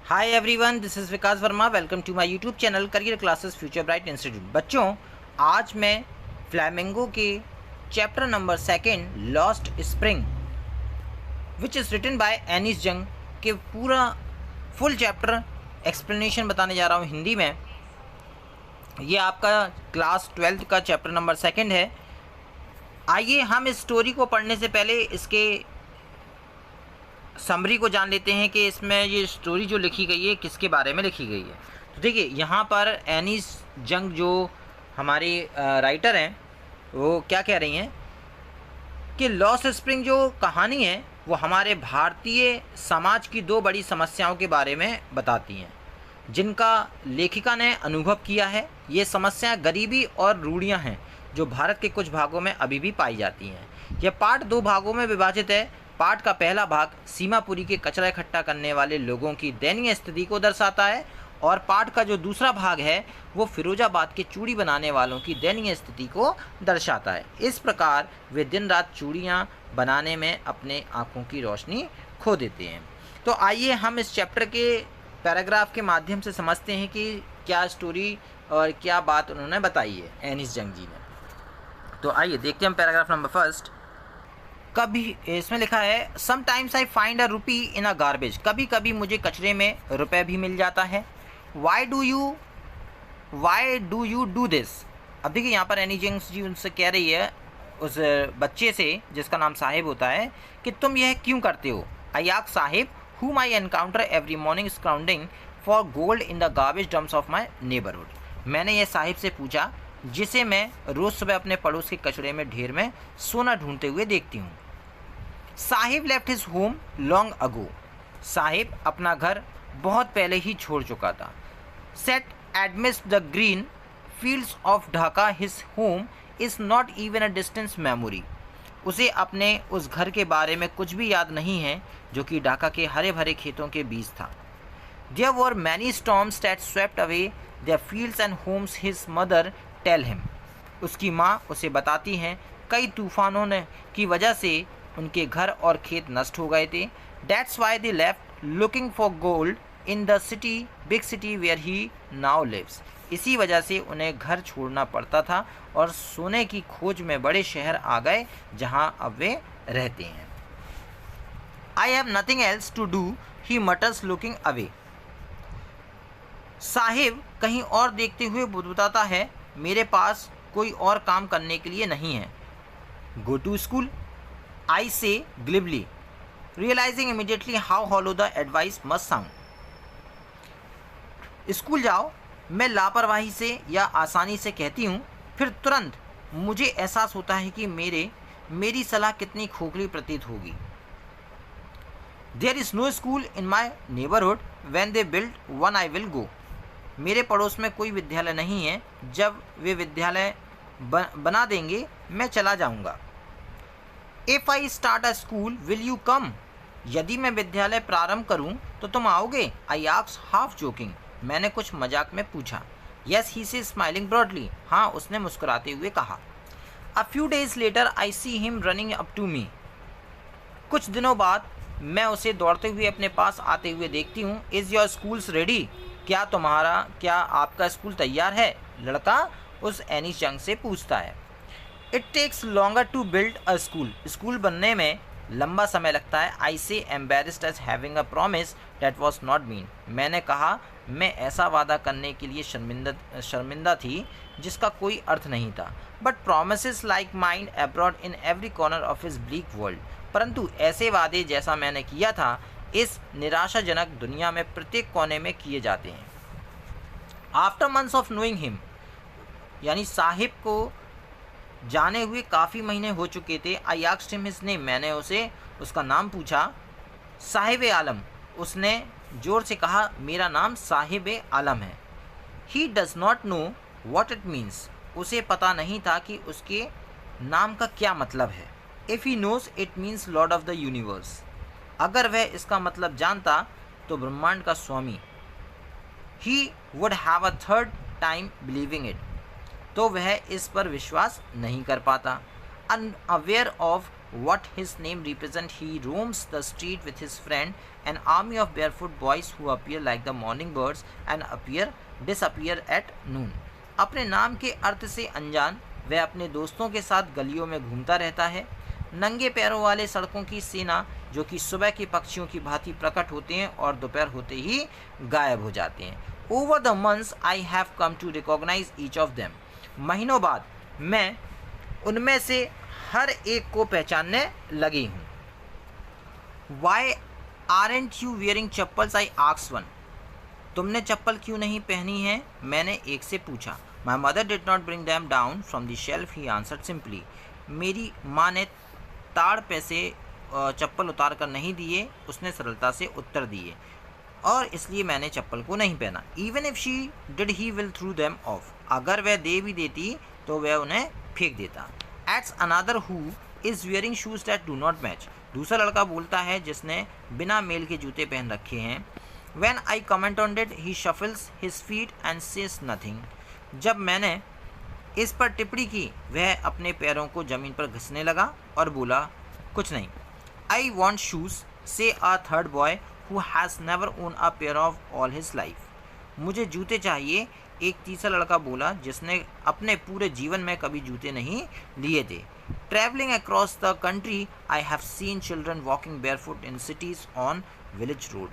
Hi everyone, this is Vikas Verma. Welcome to my YouTube channel career classes future bright institute. बच्चों, आज मैं Flamingo के chapter number 2 lost spring which is written by Anees Jung के पूरा full chapter explanation बताने जा रहा हूँ हिंदी में। ये आपका क्लास 12th का चैप्टर नंबर 2 है। आइए हम इस स्टोरी को पढ़ने से पहले इसके समरी को जान लेते हैं कि इसमें ये स्टोरी जो लिखी गई है किसके बारे में लिखी गई है। तो देखिए, यहाँ पर एनिस जंग जो हमारी राइटर हैं वो क्या कह रही हैं कि लॉस्ट स्प्रिंग जो कहानी है वो हमारे भारतीय समाज की दो बड़ी समस्याओं के बारे में बताती हैं जिनका लेखिका ने अनुभव किया है। ये समस्याएं गरीबी और रूढ़ियां हैं जो भारत के कुछ भागों में अभी भी पाई जाती हैं। यह पाठ दो भागों में विभाजित है। पाठ का पहला भाग सीमापुरी के कचरा इकट्ठा करने वाले लोगों की दयनीय स्थिति को दर्शाता है और पाठ का जो दूसरा भाग है वो फिरोजाबाद के चूड़ी बनाने वालों की दयनीय स्थिति को दर्शाता है। इस प्रकार वे दिन रात चूड़ियाँ बनाने में अपने आँखों की रोशनी खो देते हैं। तो आइए हम इस चैप्टर के पैराग्राफ के माध्यम से समझते हैं कि क्या स्टोरी और क्या बात उन्होंने बताई है एनिस जंग जी ने। तो आइए देखते हैं हम पैराग्राफ नंबर 1। कभी इसमें लिखा है, sometimes I find a rupee in a garbage. कभी कभी मुझे कचरे में रुपए भी मिल जाता है। Why do you do this. अब देखिए, यहाँ पर एनी जंग जी उनसे कह रही है, उस बच्चे से जिसका नाम साहिब होता है, कि तुम यह क्यों करते हो। I ask Sahib whom I encounter every morning scrounging for gold in the garbage dumps of my neighborhood। मैंने यह साहिब से पूछा जिसे मैं रोज़ सुबह अपने पड़ोस के कचरे में ढेर में सोना ढूंढते हुए देखती हूँ। Saheb left his home long ago. Saheb अपना घर बहुत पहले ही छोड़ चुका था। Set amidst the green fields of Dhaka his home is not even a distance memory. उसे अपने उस घर के बारे में कुछ भी याद नहीं है जो कि ढाका के हरे भरे खेतों के बीच था। There were many storms that swept away their fields and homes, his mother tell him। उसकी माँ उसे बताती हैं कई तूफानों ने की वजह से उनके घर और खेत नष्ट हो गए थे। That's why they left looking for gold in the city, big city where he now lives। इसी वजह से उन्हें घर छोड़ना पड़ता था और सोने की खोज में बड़े शहर आ गए जहां अब वे रहते हैं। I have nothing else to do, he mutters looking away। Sahib कहीं और देखते हुए बुदबुदाता है, मेरे पास कोई और काम करने के लिए नहीं है। Go to school, I say glibly, realizing immediately how hollow the advice must sound। School जाओ, मैं लापरवाही से या आसानी से कहती हूँ, फिर तुरंत मुझे एहसास होता है कि मेरी सलाह कितनी खोखली प्रतीत होगी। There is no school in my neighborhood, when they build one I will go। मेरे पड़ोस में कोई विद्यालय नहीं है, जब वे विद्यालय बना देंगे मैं चला जाऊंगा। If I start a school, will you come? यदि मैं विद्यालय प्रारंभ करूं तो तुम आओगे। I asked half joking। मैंने कुछ मजाक में पूछा। Yes, he says smiling broadly। हाँ, उसने मुस्कुराते हुए कहा। A few days later I see him running up to me। कुछ दिनों बाद मैं उसे दौड़ते हुए अपने पास आते हुए देखती हूँ। Is your schools ready? क्या आपका स्कूल तैयार है? लड़का उस एनिस जंग से पूछता है। It takes longer to build a school। School बनने में लंबा समय लगता है। I say embarrassed as having a promise that was not mean। मैंने कहा, मैं ऐसा वादा करने के लिए शर्मिंदा थी जिसका कोई अर्थ नहीं था। But promises like mine abroad in every corner of his bleak world। परंतु ऐसे वादे जैसा मैंने किया था इस निराशाजनक दुनिया में प्रत्येक कोने में किए जाते हैं। After months of knowing him, यानी साहिब को जाने हुए काफ़ी महीने हो चुके थे। I asked him his name। मैंने उसे उसका नाम पूछा। साहिब आलम। उसने जोर से कहा, मेरा नाम साहिब आलम है। He does not know what it means। उसे पता नहीं था कि उसके नाम का क्या मतलब है। If he knows it means Lord of the universe। अगर वह इसका मतलब जानता तो ब्रह्मांड का स्वामी। He would have a third time believing it। तो वह इस पर विश्वास नहीं कर पाता। Unaware of what his name represents, he roams the street with his friend, an army of barefoot boys who appear like the morning birds and disappear at noon. अपने नाम के अर्थ से अनजान वह अपने दोस्तों के साथ गलियों में घूमता रहता है, नंगे पैरों वाले सड़कों की सेना जो कि सुबह के पक्षियों की भांति प्रकट होते हैं और दोपहर होते ही गायब हो जाते हैं. Over the months I have come to recognize each of them. महीनों बाद मैं उनमें से हर एक को पहचानने लगी हूँ. Why aren't you wearing chappals? I asked one. तुमने चप्पल क्यों नहीं पहनी है? मैंने एक से पूछा. My mother did not bring them down from the shelf, he answered simply. मेरी माँ ने ताड़ पे से चप्पल उतार कर नहीं दिए, उसने सरलता से उत्तर दिए, और इसलिए मैंने चप्पल को नहीं पहना. Even if she did, he will throw them off. अगर वह दे भी देती तो वह उन्हें फेंक देता. Adds another who is wearing shoes that do not match. दूसरा लड़का बोलता है जिसने बिना मेल के जूते पहन रखे हैं. When I comment on it, he shuffles his feet and says nothing. जब मैंने इस पर टिप्पणी की वह अपने पैरों को ज़मीन पर घिसने लगा और बोला कुछ नहीं. I want shoes, say a third boy who has never owned a pair of all his life. मुझे जूते चाहिए, एक तीसरा लड़का बोला जिसने अपने पूरे जीवन में कभी जूते नहीं लिए थे. Traveling across the country, I have seen children walking barefoot in cities on village road.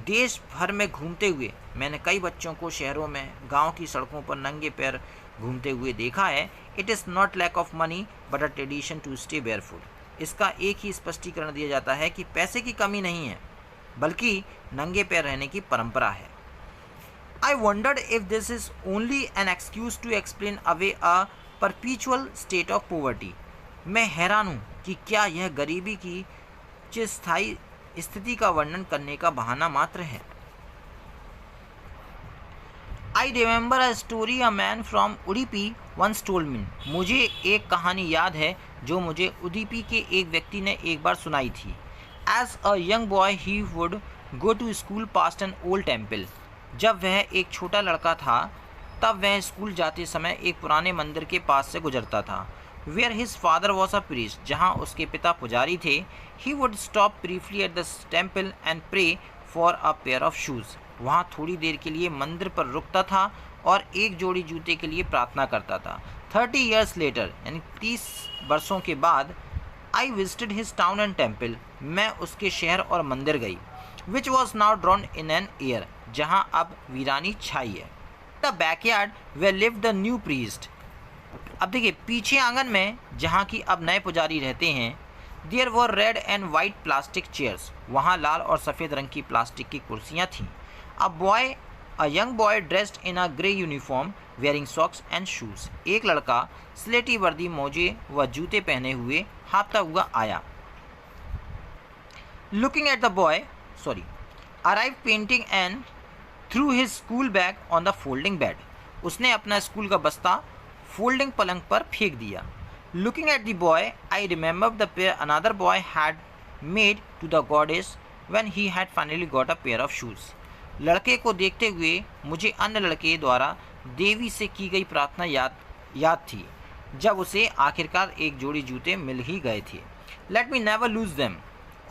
देश भर में घूमते हुए मैंने कई बच्चों को शहरों में गांव की सड़कों पर नंगे पैर घूमते हुए देखा है. It is not lack of money but a tradition to stay barefoot. इसका एक ही स्पष्टीकरण दिया जाता है कि पैसे की कमी नहीं है बल्कि नंगे पैर रहने की परंपरा है. I wondered if this is only an excuse to explain away a perpetual state of poverty. मैं हैरान हूँ कि क्या यह गरीबी की चिरस्थायी स्थिति का वर्णन करने का बहाना मात्र है. I remember a story a man from Udupi once told me. मुझे एक कहानी याद है जो मुझे उडुपी के एक व्यक्ति ने एक बार सुनाई थी. As a young boy he would go to school past an old temple. जब वह एक छोटा लड़का था तब वह स्कूल जाते समय एक पुराने मंदिर के पास से गुजरता था. Where his father was a priest, जहाँ उसके पिता पुजारी थे. He would stop briefly at the temple and pray for a pair of shoes. वहाँ थोड़ी देर के लिए मंदिर पर रुकता था और एक जोड़ी जूते के लिए प्रार्थना करता था. 30 years later, यानी 30 वर्षों के बाद, I visited his town and temple. मैं उसके शहर और मंदिर गई. Which was now drawn in an air, जहाँ अब वीरानी छाई है. The backyard where lived the new priest. अब देखिए पीछे आंगन में जहाँ की अब नए पुजारी रहते हैं. There were red and white plastic chairs. वहाँ लाल और सफ़ेद रंग की प्लास्टिक की कुर्सियाँ थीं. A young boy dressed in a grey uniform, wearing socks and shoes. एक लड़का स्लेटी वर्दी, मोजे व जूते पहने हुए हाँफता हुआ आया. Looking at the boy, arrived painting and threw his school bag on the folding bed. उसने अपना स्कूल का बस्ता फोल्डिंग पलंग पर फेंक दिया. Looking at the boy, I remembered the prayer another boy had made to the goddess when he had finally got a pair of shoes. लड़के को देखते हुए मुझे अन्य लड़के द्वारा देवी से की गई प्रार्थना याद थी जब उसे आखिरकार एक जोड़ी जूते मिल ही गए थे. Let me never lose them.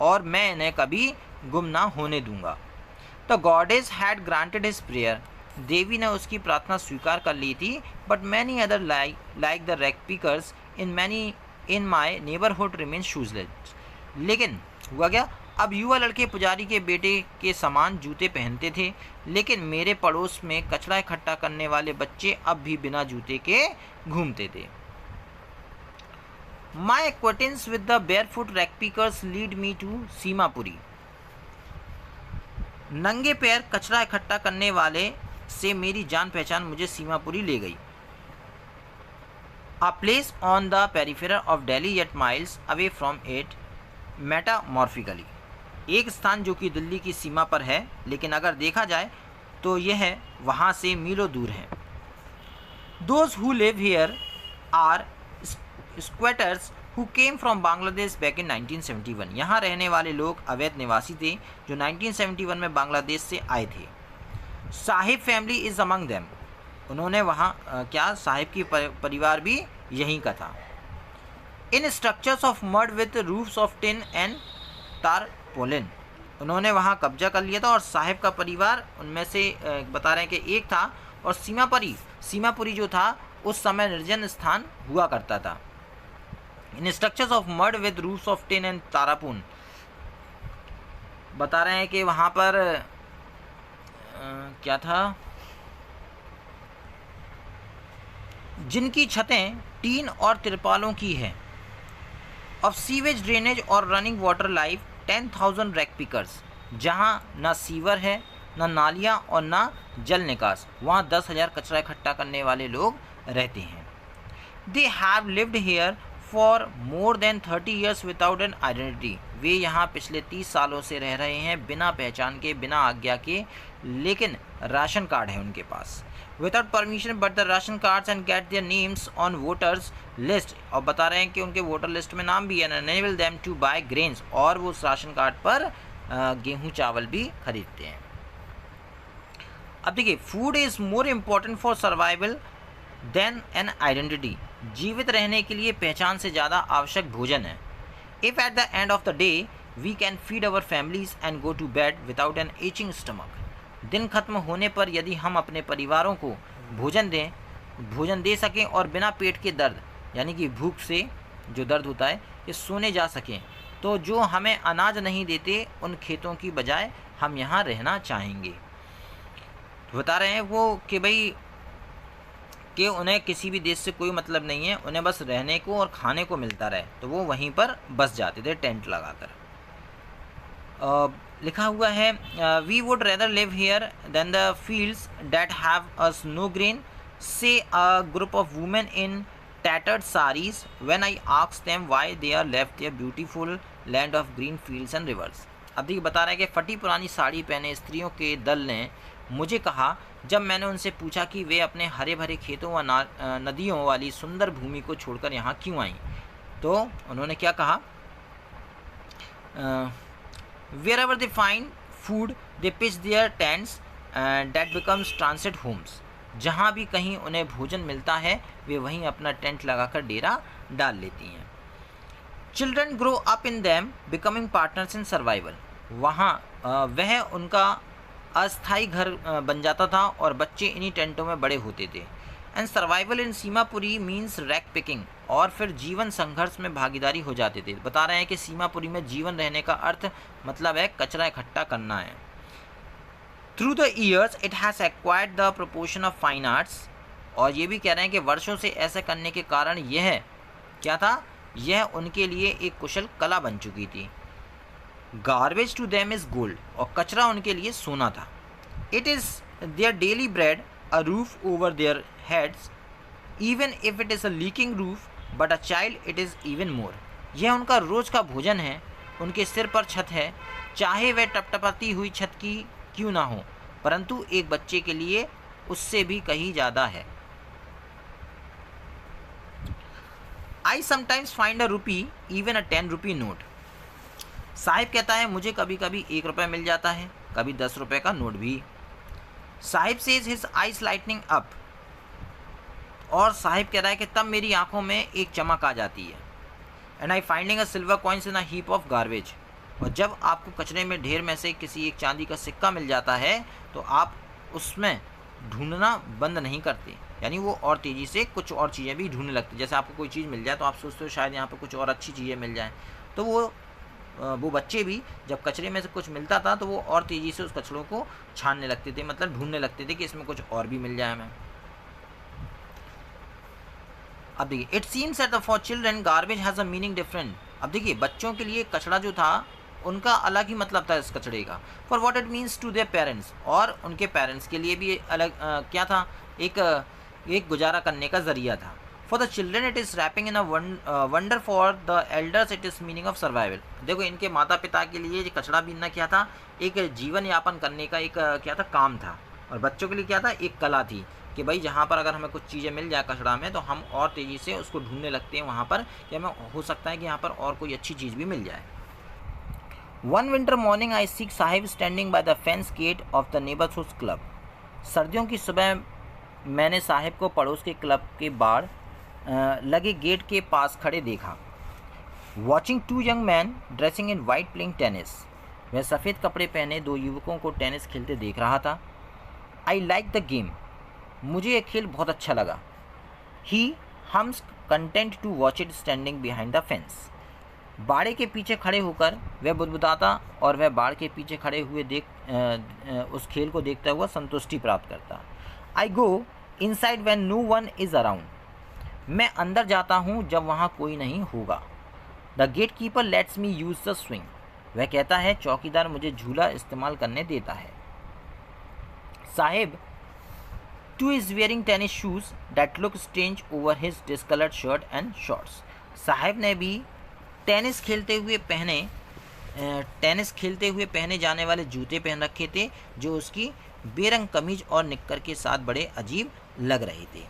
और मैं इन्हें कभी गुम ना होने दूंगा. The goddess had granted his prayer. देवी ने उसकी प्रार्थना स्वीकार कर ली थी. But many other like the rag pickers in my neighborhood remain shoeless. लेकिन हुआ क्या, अब युवा लड़के पुजारी के बेटे के समान जूते पहनते थे, लेकिन मेरे पड़ोस में कचरा इकट्ठा करने वाले बच्चे अब भी बिना जूते के घूमते थे. My acquaintance with the barefoot rag pickers lead me to Seemapuri. नंगे पैर कचरा इकट्ठा करने वाले से मेरी जान पहचान मुझे सीमापुरी ले गई. A place on the periphery of Delhi yet miles away from it metamorphically. एक स्थान जो कि दिल्ली की सीमा पर है लेकिन अगर देखा जाए तो यह वहाँ से मीलों दूर है. Those who live here are squatters who came from Bangladesh back in 1971. यहाँ रहने वाले लोग अवैध निवासी थे जो 1971 में बांग्लादेश से आए थे. Saheb family is among them. उन्होंने वहाँ साहिब की परिवार भी यहीं का था. In structures of mud with roofs of tin and tarpaulin. उन्होंने वहाँ कब्जा कर लिया था और साहिब का परिवार उनमें से बता रहे हैं कि एक था। और सीमापुरी जो था उस समय निर्जन स्थान हुआ करता था। In structures of mud with roofs of tin and tarpaulin, बता रहे हैं कि वहाँ पर क्या था, जिनकी छतें टीन और तिरपालों की है। ऑफ सीवेज ड्रेनेज और running water life 10,000 rag pickers, जहाँ ना सीवर है, ना नालियाँ और ना जल निकास, वहाँ 10,000 कचरा इकट्ठा करने वाले लोग रहते हैं। They have lived here for more than 30 years without an identity. वे यहाँ पिछले 30 सालों से रह रहे हैं बिना पहचान के, बिना आज्ञा के, लेकिन राशन कार्ड है उनके पास। Without permission but the ration cards and get their names on voters list, और बता रहे हैं कि उनके वोटर लिस्ट में नाम भी है। Enable them to buy grains, और वो उस राशन कार्ड पर गेहूँ चावल भी खरीदते हैं। अब देखिए, food is more important for survival than an identity. जीवित रहने के लिए पहचान से ज़्यादा आवश्यक भोजन है। If at the end of the day we can feed our families and go to bed without an aching stomach, दिन खत्म होने पर यदि हम अपने परिवारों को भोजन दे सकें और बिना पेट के दर्द, यानी कि भूख से जो दर्द होता है, ये सोने जा सकें, तो जो हमें अनाज नहीं देते उन खेतों की बजाय हम यहाँ रहना चाहेंगे। बता रहे हैं वो कि भाई कि उन्हें किसी भी देश से कोई मतलब नहीं है, उन्हें बस रहने को और खाने को मिलता रहे, तो वो वहीं पर बस जाते थे टेंट लगाकर। लिखा हुआ है, we would rather live here than the fields that have us no grain, say a group of women in tattered sarees when I asked them why they are left their beautiful land of green fields and rivers। अब देखिए, बता रहे हैं कि फटी पुरानी साड़ी पहने स्त्रियों के दल ने मुझे कहा, जब मैंने उनसे पूछा कि वे अपने हरे भरे खेतों व नदियों वाली सुंदर भूमि को छोड़कर यहाँ क्यों आईं, तो उन्होंने क्या कहा, wherever they find food they pitch their tents and that becomes transit homes। जहाँ भी कहीं उन्हें भोजन मिलता है वे वहीं अपना टेंट लगाकर डेरा डाल लेती हैं। Children grow up in them becoming partners in survival, वहाँ वह उनका अस्थायी घर बन जाता था और बच्चे इन्हीं टेंटों में बड़े होते थे। And survival in Seemapuri means rag picking, और फिर जीवन संघर्ष में भागीदारी हो जाते थे। बता रहे हैं कि सीमापुरी में जीवन रहने का अर्थ मतलब है कचरा इकट्ठा करना है। Through the years it has acquired the proportion of fine arts, और ये भी कह रहे हैं कि वर्षों से ऐसा करने के कारण यह क्या था, यह उनके लिए एक कुशल कला बन चुकी थी। Garbage to them is gold, और कचरा उनके लिए सोना था। It is their daily bread, a roof over their heads, even if it is a leaking roof but a child it is even more. यह उनका रोज़ का भोजन है, उनके सिर पर छत है, चाहे वह टपटपाती हुई छत की क्यों ना हो, परंतु एक बच्चे के लिए उससे भी कहीं ज़्यादा है। I sometimes find a rupee even a 10 rupee note. Sahib कहता है मुझे कभी कभी 1 रुपये मिल जाता है, कभी 10 रुपये का नोट भी। Sahib says his eyes lightning up, और साहिब कह रहा है कि तब मेरी आंखों में एक चमक आ जाती है। And I finding a silver coins in a heap of garbage, और जब आपको कचरे में ढेर में से किसी एक चांदी का सिक्का मिल जाता है तो आप उसमें ढूंढना बंद नहीं करते, यानी वो और तेज़ी से कुछ और चीज़ें भी ढूंढने लगती। जैसे आपको कोई चीज़ मिल जाए तो आप सोचते हो शायद यहाँ पर कुछ और अच्छी चीज़ें मिल जाएँ, तो वो बच्चे भी जब कचरे में से कुछ मिलता था तो वो और तेज़ी से उस कचरों को छानने लगते थे, मतलब ढूंढने लगते थे कि इसमें कुछ और भी मिल जाए हमें। अब देखिए, it seems that for children garbage has a meaning different. अब देखिए, बच्चों के लिए कचरा जो था उनका अलग ही मतलब था इस कचरे का। For what it means to their parents, और उनके पेरेंट्स के लिए भी अलग क्या था, एक गुजारा करने का ज़रिया था। For the children it is wrapping in a wonder, for the elders it is meaning of survival. देखो, इनके माता पिता के लिए कचरा बीनना क्या था, एक जीवन यापन करने का एक क्या था, काम था, और बच्चों के लिए क्या था, एक कला थी कि भाई जहाँ पर अगर हमें कुछ चीज़ें मिल जाए कचरा में तो हम और तेज़ी से उसको ढूंढने लगते हैं वहाँ पर कि हमें हो सकता है कि यहाँ पर और कोई अच्छी चीज़ भी मिल जाए। One winter morning I see Sahib standing by the fence gate of the neighborhood club। सर्दियों की सुबह मैंने साहिब को पड़ोस के क्लब के बाहर लगे गेट के पास खड़े देखा। Watching 2 young man dressing in white playing tennis. वह सफ़ेद कपड़े पहने 2 युवकों को टेनिस खेलते देख रहा था। I like the game. मुझे यह खेल बहुत अच्छा लगा। He hums content to watch it standing behind the fence. बाड़े के पीछे खड़े होकर वह बुदबुदाता और वह बाड़ के पीछे खड़े हुए उस खेल को देखता हुआ संतुष्टि प्राप्त करता। I go inside when no one is around. मैं अंदर जाता हूँ जब वहाँ कोई नहीं होगा। The gate keeper lets me use the swing. वह कहता है चौकीदार मुझे झूला इस्तेमाल करने देता है। Sahib two is wearing tennis shoes that look strange over his discoloured shirt and shorts. Sahib ने भी टेनिस खेलते हुए पहने जाने वाले जूते पहन रखे थे जो उसकी बेरंग कमीज और निक्कर के साथ बड़े अजीब लग रहे थे।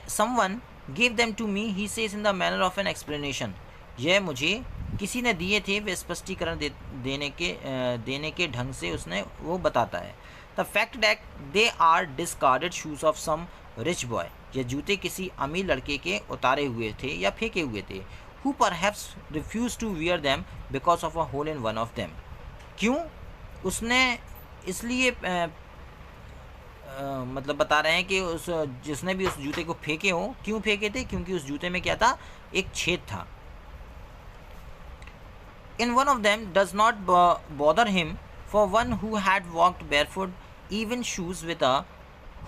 Someone gave them to me, he says in the manner of an explanation. यह मुझे किसी ने दिए थे, वे स्पष्टीकरण देने के ढंग से उसने वो बताता है। The fact that they are discarded shoes of some rich boy. ये जूते किसी अमीर लड़के के उतारे हुए थे या फेंके हुए थे। Who perhaps refused to wear them because of a hole in one of them. क्यों? उसने इसलिए मतलब बता रहे हैं कि जिसने भी उस जूते को फेंके हो, क्यों फेंके थे? क्योंकि उस जूते में क्या था? एक छेद था। In one of them does not bother him, for one who had walked barefoot, even shoes with a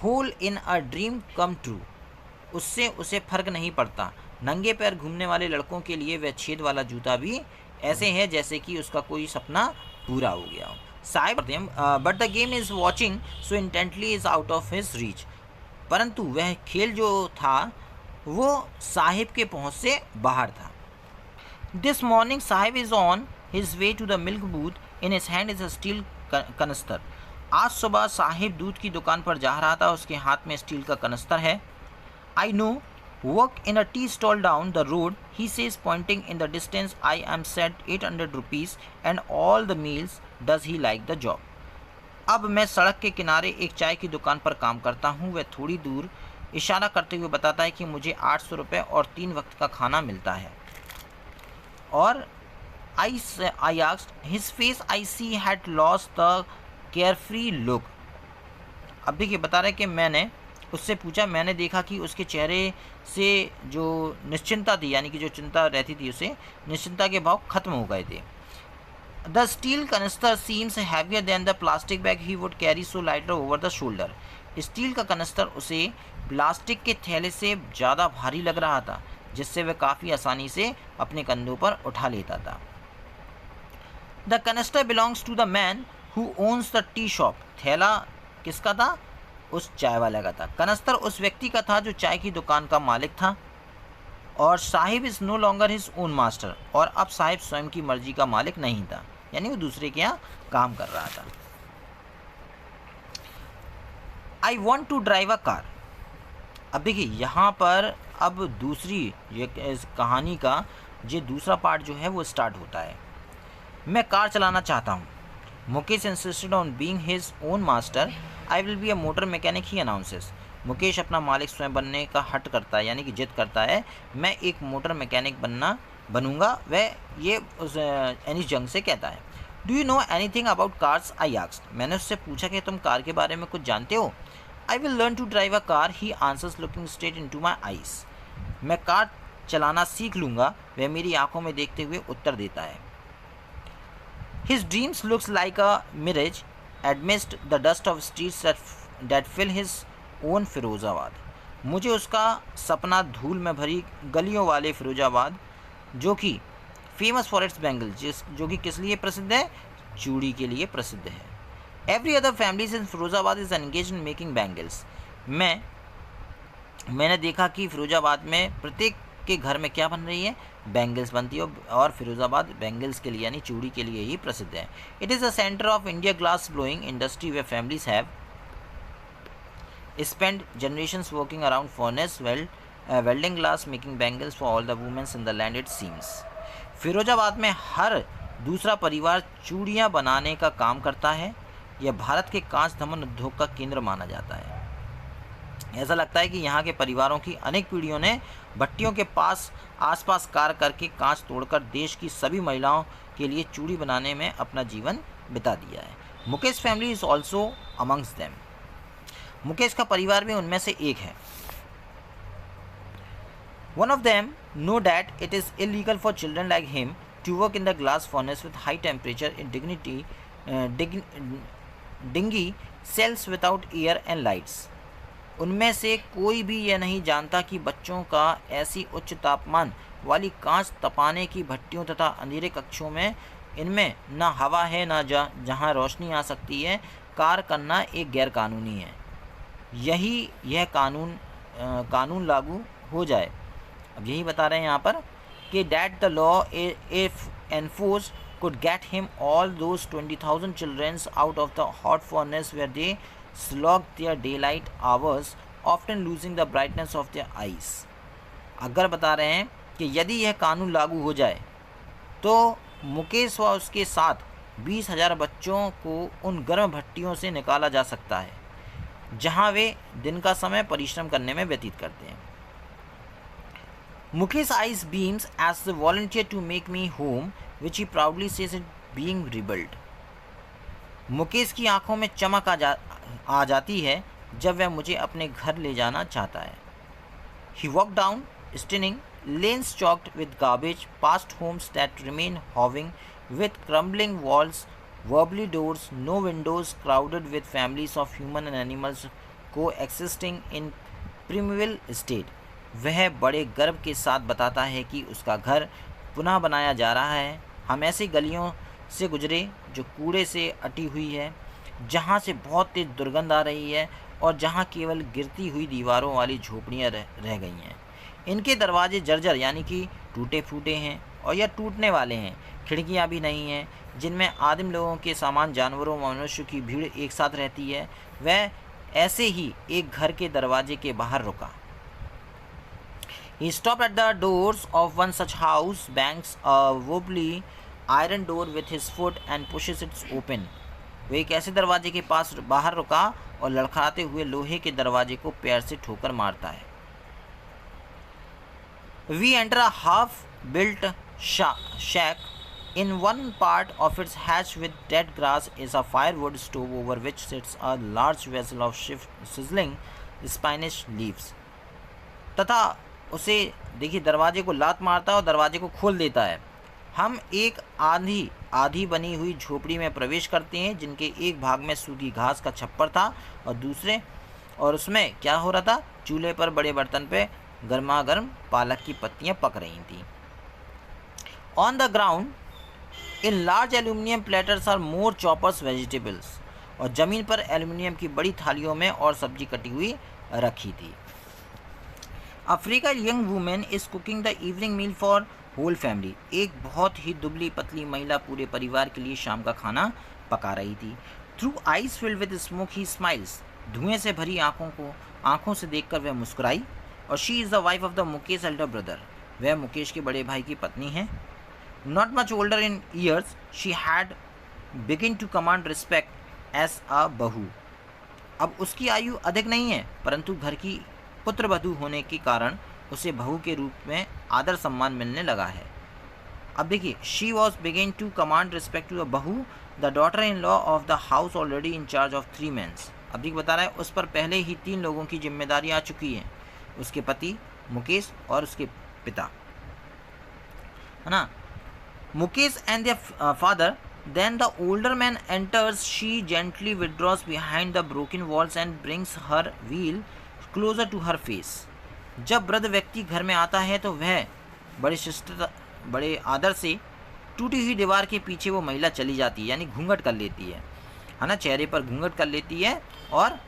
hole in a dream come true. उससे उसे फर्क नहीं पड़ता। नंगे पैर घूमने वाले लड़कों के लिए वह छेद वाला जूता भी ऐसे है जैसे कि उसका कोई सपना पूरा हो गया हो। Sahib but the game is watching so intently is out of his reach. परंतु वह खेल जो था वो साहिब के पहुंच से बाहर था। This morning Sahib is on his way to the milk booth. In his hand is a steel canister. आज सुबह साहिब दूध की दुकान पर जा रहा था, उसके हाथ में स्टील का कनस्तर है। I know work in a tea stall down the road, he says pointing in the distance. I am set 800 rupees and all the meals. Does he like the job? अब मैं सड़क के किनारे एक चाय की दुकान पर काम करता हूँ। वह थोड़ी दूर इशारा करते हुए बताता है कि मुझे 800 रुपये और 3 वक्त का खाना मिलता है। और I asked his face I see had lost the carefree look. अब देखिए बता रहे कि मैंने उससे पूछा, मैंने देखा कि उसके चेहरे से जो निश्चिंता थी, यानी कि जो चिंता रहती थी उसे, निश्चिंता के भाव खत्म हो गए थे। The steel canister seems heavier than the plastic bag he would carry so lighter over the shoulder. Steel का कनस्तर उसे प्लास्टिक के थैले से ज़्यादा भारी लग रहा था, जिससे वह काफ़ी आसानी से अपने कंधों पर उठा लेता था। The canister belongs to the man who owns the tea shop. थैला किसका था? उस चाय वाले का था। कनस्तर उस व्यक्ति का था जो चाय की दुकान का मालिक था। और Saheb is no longer his own master. और अब साहिब स्वयं की मर्जी का मालिक नहीं था, यानी वो दूसरे के यहाँ काम कर रहा था। I want to drive a car. अब देखिए यहाँ पर अब दूसरी इस कहानी का ये दूसरा पार्ट जो है वो स्टार्ट होता है। मैं कार चलाना चाहता हूँ। Mukesh insisted on being his own master. I will be a motor mechanic he announces. Mukesh अपना मालिक स्वयं बनने का हट करता है, यानी कि जिद करता है, मैं एक मोटर मैकेनिक बनूंगा। वह ये उस एनिस जंग से कहता है। Do you know anything about cars? I asked. मैंने उससे पूछा कि तुम कार के बारे में कुछ जानते हो? I will learn to drive a car he answers looking straight into my eyes. मैं कार चलाना सीख लूँगा, वह मेरी आंखों में देखते हुए उत्तर देता है। His dreams looks like a mirage amidst the dust of streets that fill his own Firozabad. मुझे उसका सपना धूल में भरी गलियों वाले फिरोजाबाद, जो कि फेमस फॉर इट्स बैंगल्स, जो कि किस लिए प्रसिद्ध है? चूड़ी के लिए प्रसिद्ध है। Every other families in Firozabad is engage in making bangles. मैंने देखा कि फिरोजाबाद में प्रत्येक के घर में क्या बन रही है? बैंगल्स बनती है। और फिरोज़ाबाद बैंगल्स के लिए यानी चूड़ी के लिए ही प्रसिद्ध है। It is a centre of India glass blowing industry where families have spend generations working around furnace welding glass making bangles for all the womens in the land it seems. Firozabad में हर दूसरा परिवार चूड़ियाँ बनाने का काम करता है। यह भारत के कांच धमन उद्योग का केंद्र माना जाता है। ऐसा लगता है कि यहाँ के परिवारों की अनेक पीढ़ियों ने भट्टियों के पास आसपास कार्य करके कांच तोड़कर देश की सभी महिलाओं के लिए चूड़ी बनाने में अपना जीवन बिता दिया है। Mukesh family is also amongst them. Mukesh का परिवार भी उनमें से एक है। One of them know that it is illegal for children like him to work in the glass furnace with high temperature in dingy cells without air and lights. उनमें से कोई भी यह नहीं जानता कि बच्चों का ऐसी उच्च तापमान वाली कांच तपाने की भट्टियों तथा अंधेरे कक्षों में इनमें न हवा है न जहां रोशनी आ सकती है कार्य करना एक गैर कानूनी है। यह कानून लागू हो जाए। अब यही बता रहे हैं यहाँ पर कि that the law if enforce could get him all those 20,000 children out of the hot furnace where they slogged their daylight hours, often losing the brightness of their eyes. अगर बता रहे हैं कि यदि यह कानून लागू हो जाए तो मुकेश व उसके साथ 20,000 बच्चों को उन गर्म भट्टियों से निकाला जा सकता है जहां वे दिन का समय परिश्रम करने में व्यतीत करते हैं। Mukesh eyes beams as the volunteer to make me home, which he proudly says it being rebuilt. Mukesh की आंखों में चमक आ जाती है जब वह मुझे अपने घर ले जाना चाहता है। He walked down, stinning, lanes choked with garbage, past homes that remain hoving with crumbling walls, wobbly doors, no windows, crowded with families of human and animals coexisting in primeval state. वह बड़े गर्व के साथ बताता है कि उसका घर पुनः बनाया जा रहा है। हम ऐसी गलियों से गुजरे जो कूड़े से अटी हुई है, जहाँ से बहुत तेज दुर्गंध आ रही है और जहाँ केवल गिरती हुई दीवारों वाली झोपड़ियाँ रह गई हैं। इनके दरवाजे जर्जर यानी कि टूटे फूटे हैं और या टूटने वाले हैं। खिड़कियाँ भी नहीं हैं जिनमें आदिम लोगों के समान जानवरों व मनुष्यों की भीड़ एक साथ रहती है। वह ऐसे ही एक घर के दरवाजे के बाहर रुका। He stopped at the doors of one such house, bangs a wobbly iron door with his foot and pushes it open. वह एक ऐसे दरवाजे के पास बाहर रुका और लड़खड़ाते हुए लोहे के दरवाजे को पैर से ठोकर मारता है। We enter a half-built shack. In one part of its hatch with dead grass is a firewood stove over which sits a large vessel of sizzling spinach leaves. तथा उसे देखिए दरवाजे को लात मारता है और दरवाजे को खोल देता है। हम एक आधी बनी हुई झोपड़ी में प्रवेश करते हैं जिनके एक भाग में सूखी घास का छप्पर था और उसमें क्या हो रहा था, चूल्हे पर बड़े बर्तन पे गर्मा गर्म पालक की पत्तियां पक रही थी। On the ground in large aluminium platters are more choppers vegetables. और ज़मीन पर एल्यूमिनियम की बड़ी थालियों में और सब्जी कटी हुई रखी थी। Africa young women is cooking the evening meal for whole family. एक बहुत ही दुबली पतली महिला पूरे परिवार के लिए शाम का खाना पका रही थी। Through eyes filled with smoke he smiles. धुएं से भरी आंखों से देखकर वह मुस्कुराई। और she is the wife of the Mukesh elder brother. वह मुकेश के बड़े भाई की पत्नी है। Not much older in years, she had begin to command respect as a bahu. अब उसकी आयु अधिक नहीं है, परंतु घर की पुत्रवधू होने के कारण उसे बहू के रूप में आदर सम्मान मिलने लगा है। अब देखिए, she was begin to command respect to a bahu, the daughter in law of the house already in charge of 3 mens. अब देखिए बता रहा है उस पर पहले ही 3 लोगों की जिम्मेदारी आ चुकी है, उसके पति मुकेश और उसके पिता, है ना। Mukesh and their father. Then the older man enters. She gently withdraws behind the broken walls and brings her wheel closer to her face. जब वृद्ध व्यक्ति घर में आता है तो वह बड़े आदर से टूटी हुई दीवार के पीछे वो महिला चली जाती है, यानी घूंघट कर लेती है ना, चेहरे पर घूंघट कर लेती है। और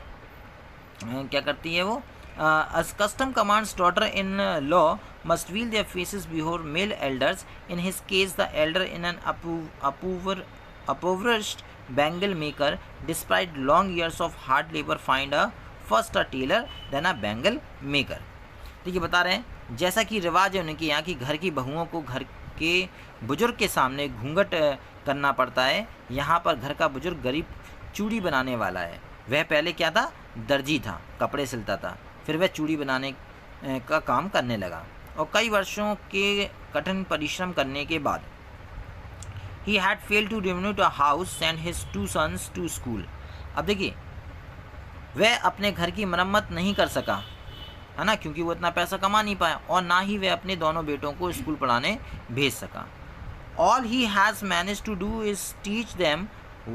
क्या करती है वो, as custom commands, daughter-in-law must veil their faces before male elders. In his case, the elder in an impoverished bangle maker, despite long years of hard labor, find first a tailor, then a bangle maker. ठीक है, बता रहे हैं जैसा कि रिवाज है उनके यहाँ की घर की बहुओं को घर के बुजुर्ग के सामने घूंघट करना पड़ता है, यहाँ पर घर का बुजुर्ग गरीब चूड़ी बनाने वाला है। वह पहले क्या था, दर्जी था, कपड़े सिलता था। फिर वह चूड़ी बनाने का काम करने लगा और कई वर्षों के कठिन परिश्रम करने के बाद he had failed to renovate a house, send his 2 sons to school. अब देखिए, वह अपने घर की मरम्मत नहीं कर सका, है ना, क्योंकि वो इतना पैसा कमा नहीं पाया, और ना ही वह अपने दोनों बेटों को स्कूल पढ़ाने भेज सका। All he has managed to do is teach them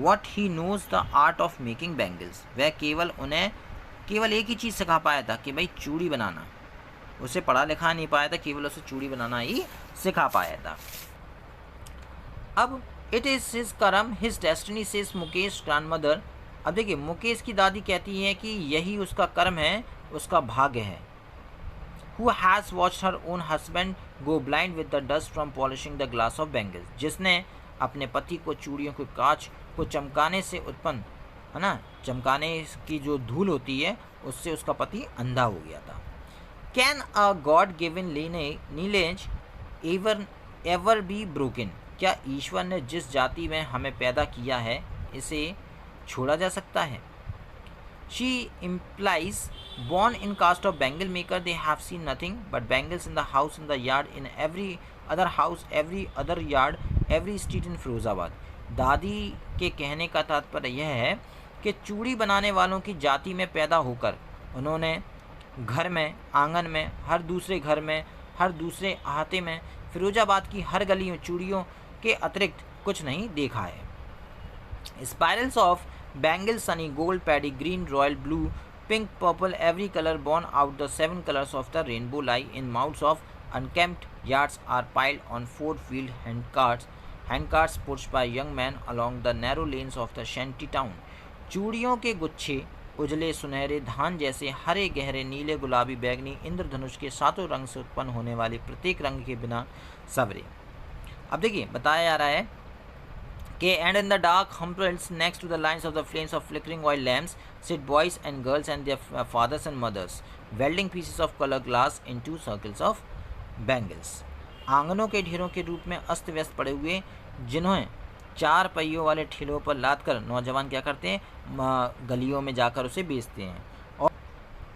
what he knows, the art of making bangles. वह उन्हें केवल एक ही चीज़ सिखा पाया था कि भाई चूड़ी बनाना। उसे पढ़ा लिखा नहीं पाया था, केवल उसे चूड़ी बनाना ही सिखा पाया था। अब इट इज़ हिज करम, his destiny, says Mukesh grandmother. अब देखिए, मुकेश की दादी कहती है कि यही उसका कर्म है, उसका भाग्य है। Who has watched her own husband go blind with the dust from polishing the glass of bangles, जिसने अपने पति को चूड़ियों के कांच को चमकाने से उत्पन्न, है ना, चमकाने की जो धूल होती है उससे उसका पति अंधा हो गया था। Can a God given lineage ever be broken? क्या ईश्वर ने जिस जाति में हमें पैदा किया है इसे छोड़ा जा सकता है? She implies born in caste of bangle maker, they have seen nothing but bangles in the house, in the yard, in every other house, every other yard, every street in Firozabad. दादी के कहने का तात्पर्य यह है कि चूड़ी बनाने वालों की जाति में पैदा होकर उन्होंने घर में, आंगन में, हर दूसरे घर में, हर दूसरे अहाते में, फिरोजाबाद की हर गली में चूड़ियों के अतिरिक्त कुछ नहीं देखा है। Spirals of bangles, sunny gold, paddy green, royal blue, pink, purple, every color born out the 7 colors of the rainbow lie in mouths of unkempt yards are piled on 4-wheeled handcarts pushed by young men along the narrow lanes of the shanty town. चूड़ियों के गुच्छे उजले सुनहरे धान जैसे हरे, गहरे नीले, गुलाबी, बैगनी, इंद्रधनुष के सातों रंग से उत्पन्न होने वाले प्रत्येक रंग के बिना सवरे। अब देखिए, बताया जा रहा है कि and in the dark humbrels next to the lines of the flames of flickering oil lamps sit boys and girls and their fathers and mothers welding pieces of color glass into circles of bangles. आंगनों के ढेरों के रूप में अस्त व्यस्त पड़े हुए, जिन्हें 4 पहियों वाले ठेलों पर लाद कर नौजवान क्या करते हैं, गलियों में जाकर उसे बेचते हैं। और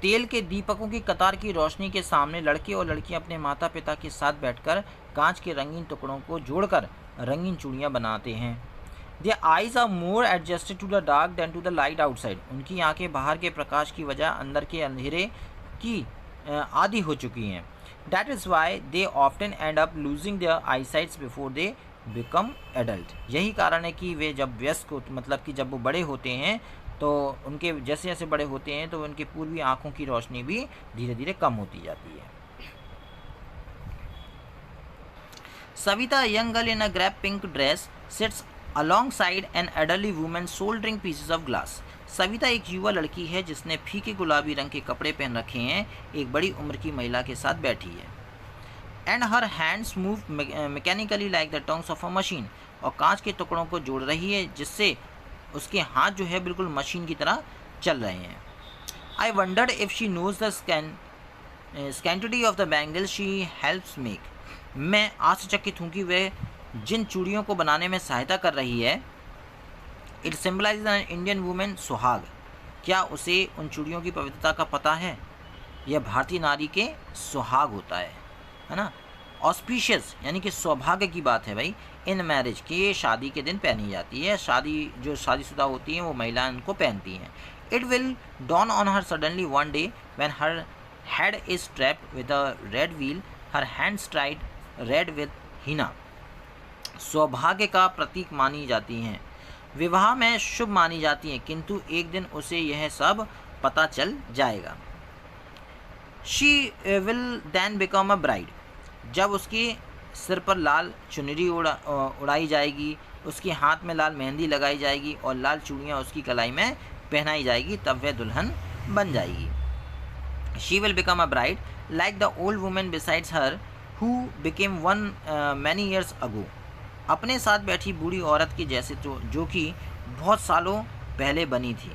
तेल के दीपकों की कतार की रोशनी के सामने लड़के और लड़कियां अपने माता पिता के साथ बैठकर कांच के रंगीन टुकड़ों को जोड़कर रंगीन चूड़ियाँ बनाते हैं। Their eyes are more adjusted to the dark than to the light outside. उनकी आंखें बाहर के प्रकाश की वजह अंदर के अंधेरे की आदी हो चुकी हैं। That is why they often end up losing their eyesight before they become adult. यही कारण है कि वे जब वयस्क हो, मतलब कि जब वो बड़े होते हैं तो उनके जैसे जैसे बड़े होते हैं तो उनकी पूर्वी आँखों की रोशनी भी धीरे धीरे कम होती जाती है। Savita, a young girl in a grape pink dress, sits alongside an elderly woman soldering pieces of glass. Savita एक युवा लड़की है जिसने फीके गुलाबी रंग के कपड़े पहन रखे हैं, एक बड़ी उम्र की महिला के साथ बैठी है। And her hands move mechanically like the tongues of a machine. और कांच के टुकड़ों को जोड़ रही है जिससे उसके हाथ जो है बिल्कुल मशीन की तरह चल रहे हैं। I wondered if she knows the sanctity of the bangles she helps make. मैं आश्चर्यचकित हूँ कि वह जिन चूड़ियों को बनाने में सहायता कर रही है, it symbolise an Indian women suhag, क्या उसे उन चूड़ियों की पवित्रता का पता है? यह भारतीय नारी के सुहाग होता है ना। ऑस्पिशियस यानी कि सौभाग्य की बात है भाई। इन मैरिज की शादी के दिन पहनी जाती है, जो शादीशुदा होती हैं वो महिलाएं उनको पहनती हैं। It will dawn on her suddenly one day when her head is strapped with a red veil, her hands tied red with henna. सौभाग्य का प्रतीक मानी जाती हैं, विवाह में शुभ मानी जाती हैं, किंतु एक दिन उसे यह सब पता चल जाएगा। She will then become a bride, जब उसके सिर पर लाल चुनरी उड़ाई जाएगी, उसके हाथ में लाल मेहंदी लगाई जाएगी और लाल चूड़ियाँ उसकी कलाई में पहनाई जाएगी, तब वह दुल्हन बन जाएगी। She will become a bride like the old women besides her who became one many years ago, अपने साथ बैठी बूढ़ी औरत के जैसे जो कि बहुत सालों पहले बनी थी।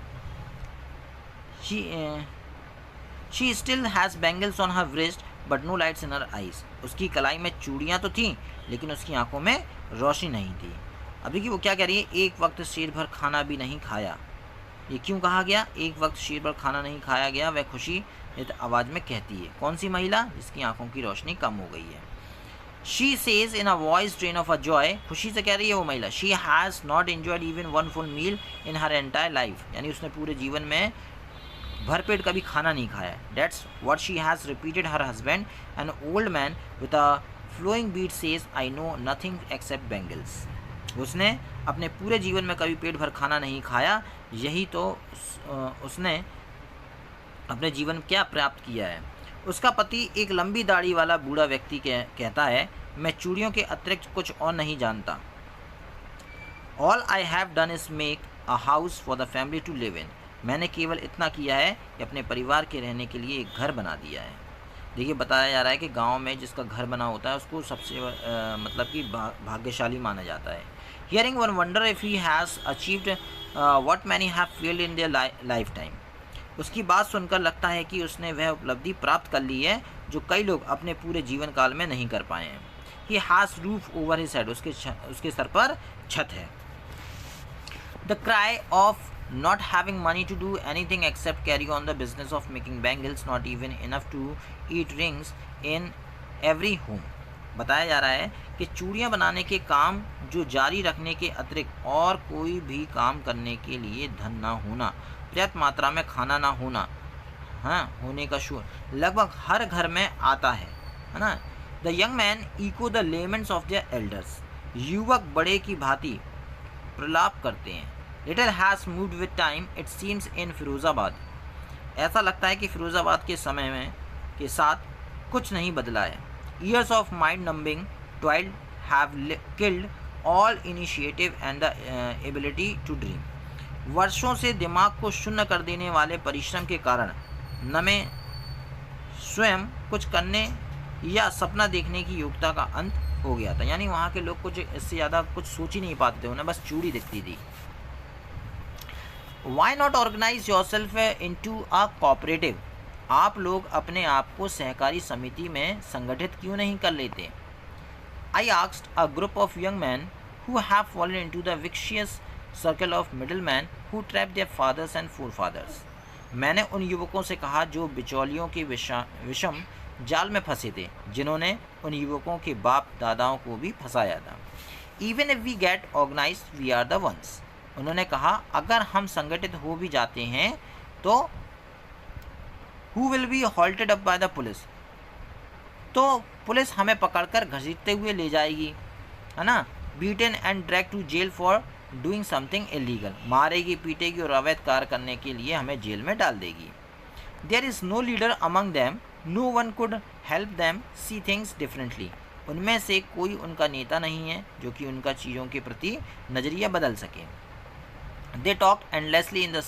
She still has bangles on her wrist but no lights in her eyes, उसकी कलाई में चूड़ियाँ तो थीं लेकिन उसकी आंखों में रोशनी नहीं थी। अब देखिए वो क्या कह रही है, एक वक्त शेर भर खाना भी नहीं खाया, ये क्यों कहा गया? एक वक्त शीर पर खाना नहीं खाया गया, वह खुशी आवाज़ में कहती है। कौन सी महिला? जिसकी आंखों की रोशनी कम हो गई है। She says in a voice train of a joy, खुशी से कह रही है वो महिला, she has not enjoyed even one full meal in her entire life, यानी उसने पूरे जीवन में भरपेट कभी खाना नहीं खाया है। That's what she has repeated her husband, an old man with a flowing beard says I know nothing except bangles. उसने अपने पूरे जीवन में कभी पेट भर खाना नहीं खाया, यही तो उसने अपने जीवन में क्या प्राप्त किया है। उसका पति एक लंबी दाढ़ी वाला बूढ़ा व्यक्ति कहता है, मैं चूड़ियों के अतिरिक्त कुछ और नहीं जानता। All I have done is make a house for the family to live in, मैंने केवल इतना किया है कि अपने परिवार के रहने के लिए एक घर बना दिया है। देखिए बताया जा रहा है कि गांव में जिसका घर बना होता है उसको सबसे मतलब कि भाग्यशाली माना जाता है। Hearing one wonder if he has achieved what many have failed in their life time, उसकी बात सुनकर लगता है कि उसने वह उपलब्धि प्राप्त कर ली है जो कई लोग अपने पूरे जीवन काल में नहीं कर पाए हैं। He has roof over his head, उसके सर पर छत है। The cry of not having money to do anything except carry on the business of making bangles, not even enough to eat rings in every home। बताया जा रहा है कि चूड़ियाँ बनाने के काम जो जारी रखने के अतिरिक्त और कोई भी काम करने के लिए धन ना होना, पर्याप्त मात्रा में खाना ना होना, हाँ होने का शोर लगभग हर घर में आता है ना। The young man echo the laments of their elders, युवक बड़े की भांति प्रलाप करते हैं। Little has moved with time it seems in Firozabad, ऐसा लगता है कि फिरोज़ाबाद के समय में के साथ कुछ नहीं बदला है। Years of mind numbing toil have killed all initiative and the ability to dream, वर्षों से दिमाग को शून्य कर देने वाले परिश्रम के कारण न में स्वयं कुछ करने या सपना देखने की योग्यता का अंत हो गया था। यानी वहाँ के लोग कुछ इससे ज़्यादा कुछ सोच ही नहीं पाते थे, उन्हें बस चूड़ी दिखती थी। Why not organize yourself into a cooperative? आप लोग अपने आप को सहकारी समिति में संगठित क्यों नहीं कर लेते? I asked a group of young men who have fallen into the vicious circle of middlemen who trapped their fathers and forefathers। मैंने उन युवकों से कहा जो बिचौलियों के विषम जाल में फंसे थे, जिन्होंने उन युवकों के बाप दादाओं को भी फंसाया था। Even if we get organized, we are the ones। उन्होंने कहा अगर हम संगठित हो भी जाते हैं तो who will be halted up by the police, तो पुलिस हमें पकड़कर घसीटते हुए ले जाएगी, है ना। beaten and dragged to jail for doing something illegal, मारेगी पीटेगी और अवैध कार्य करने के लिए हमें जेल में डाल देगी। there is no leader among them, no one could help them see things differently, उनमें से कोई उनका नेता नहीं है जो कि उनका चीज़ों के प्रति नज़रिया बदल सके। They talked endlessly in the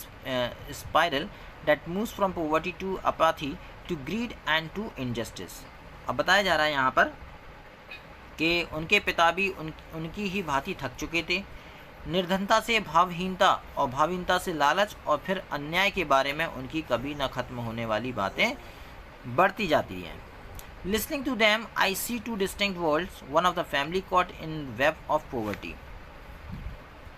spiral that moves from poverty to apathy to greed and to injustice। अब बताया जा रहा है यहाँ पर कि उनके पिता भी उनकी ही भांति थक चुके थे। निर्धनता से भावहीनता और भावहीनता से लालच और फिर अन्याय के बारे में उनकी कभी न खत्म होने वाली बातें बढ़ती जाती हैं। Listening to them, I see two distinct worlds, one of the family caught in web of poverty।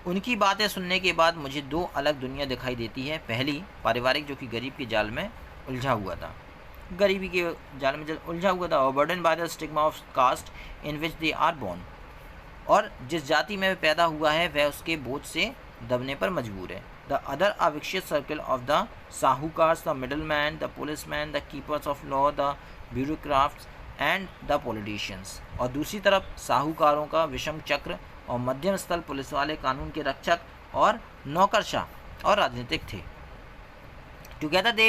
उनकी बातें सुनने के बाद मुझे दो अलग दुनिया दिखाई देती है। पहली पारिवारिक जो कि गरीब के जाल में उलझा हुआ था, गरीबी के जाल में उलझा हुआ था, और burden by the stigma of caste in which they are born, और जिस जाति में पैदा हुआ है वह उसके बोझ से दबने पर मजबूर है। The other a vicious circle of the sahukars, the middle man, the police man, the keepers of law, the bureaucrats and the politicians, और दूसरी तरफ साहूकारों का विषम चक्र और मध्यम स्थल पुलिस वाले, कानून के रक्षक और नौकरशाह और राजनीतिक थे। Together they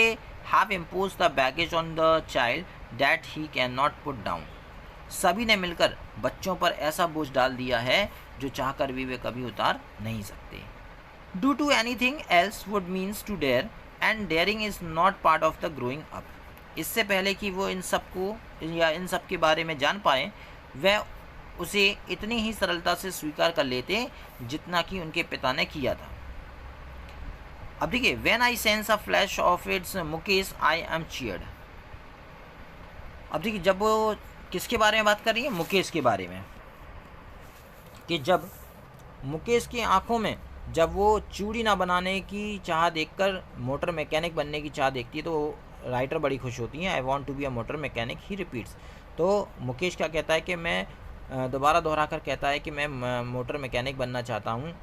have imposed the baggage on the child that he can not put down, सभी ने मिलकर बच्चों पर ऐसा बोझ डाल दिया है जो चाहकर भी वे कभी उतार नहीं सकते। Do to anything else would means to dare and daring is not part of the growing up, इससे पहले कि वो इन सबको या इन सब के बारे में जान पाए वह उसे इतनी ही सरलता से स्वीकार कर लेते जितना कि उनके पिता ने किया था। अब देखिए, when I sense a flash of its Mukesh I am cheered. अब देखिए, जब वो किसके बारे में बात कर रही है? मुकेश के बारे में, कि जब मुकेश की आंखों में जब वो चूड़ी ना बनाने की चाह देखकर मोटर मैकेनिक बनने की चाह देखती है तो राइटर बड़ी खुश होती हैं। I want to be a motor mechanic, he repeats. तो मुकेश क्या कहता है कि मैं दोबारा दोहरा कर कहता है कि मैं मोटर मैकेनिक बनना चाहता हूँ।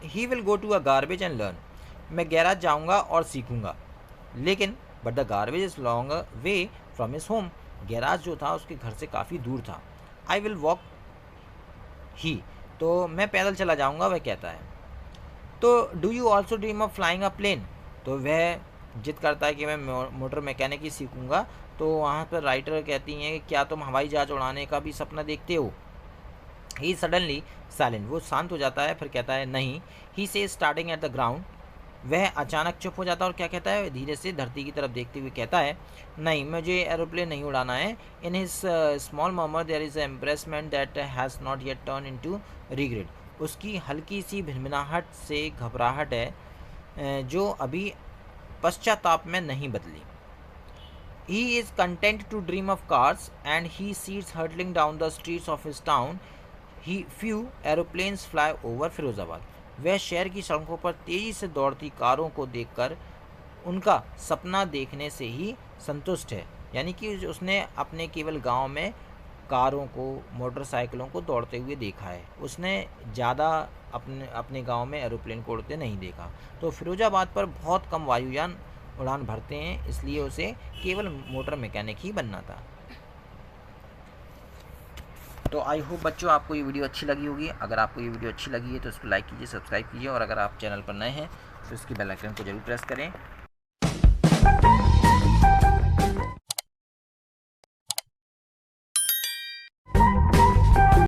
He will go to a garbage and learn, मैं गैराज जाऊँगा और सीखूँगा। लेकिन but the garbage is long way from his home, garage जो था उसके घर से काफ़ी दूर था। आई विल वॉक ही, तो मैं पैदल चला जाऊँगा, वह कहता है। तो do you also dream of flying a plane, तो वह जिद करता है कि मैं मोटर मैकेनिक ही सीखूँगा। तो वहाँ पर राइटर कहती हैं कि क्या तुम हवाई जहाज़ उड़ाने का भी सपना देखते हो। ही सडनली साइलेंट, वो शांत हो जाता है, फिर कहता है नहीं। ही से स्टार्टिंग एट द ग्राउंड, वह अचानक चुप हो जाता है और क्या कहता है, धीरे से धरती की तरफ देखते हुए कहता है नहीं, मुझे एरोप्लेन नहीं उड़ाना है। In his small murmur there is embarrassment that has not yet turn into regret, उसकी हल्की सी भिनभिनाहट से घबराहट है जो अभी पश्चाताप में नहीं बदली। He is content to dream of cars and he sees hurtling down the streets of his town. He few aeroplanes fly over Firozabad, वह शहर की सड़कों पर तेजी से दौड़ती कारों को देखकर उनका सपना देखने से ही संतुष्ट है। यानी कि उसने अपने केवल गांव में कारों को, मोटरसाइकिलों को दौड़ते हुए देखा है, उसने ज़्यादा अपने गांव में एरोप्लेन को उड़ते नहीं देखा। तो फिरोजाबाद पर बहुत कम वायुयान उड़ान भरते हैं, इसलिए उसे केवल मोटर मैकेनिक ही बनना था। तो आई होप बच्चों आपको ये वीडियो अच्छी लगी होगी। अगर आपको ये वीडियो अच्छी लगी है तो इसको लाइक कीजिए, सब्सक्राइब कीजिए और अगर आप चैनल पर नए हैं तो इसकी बेल आइकन को जरूर प्रेस करें।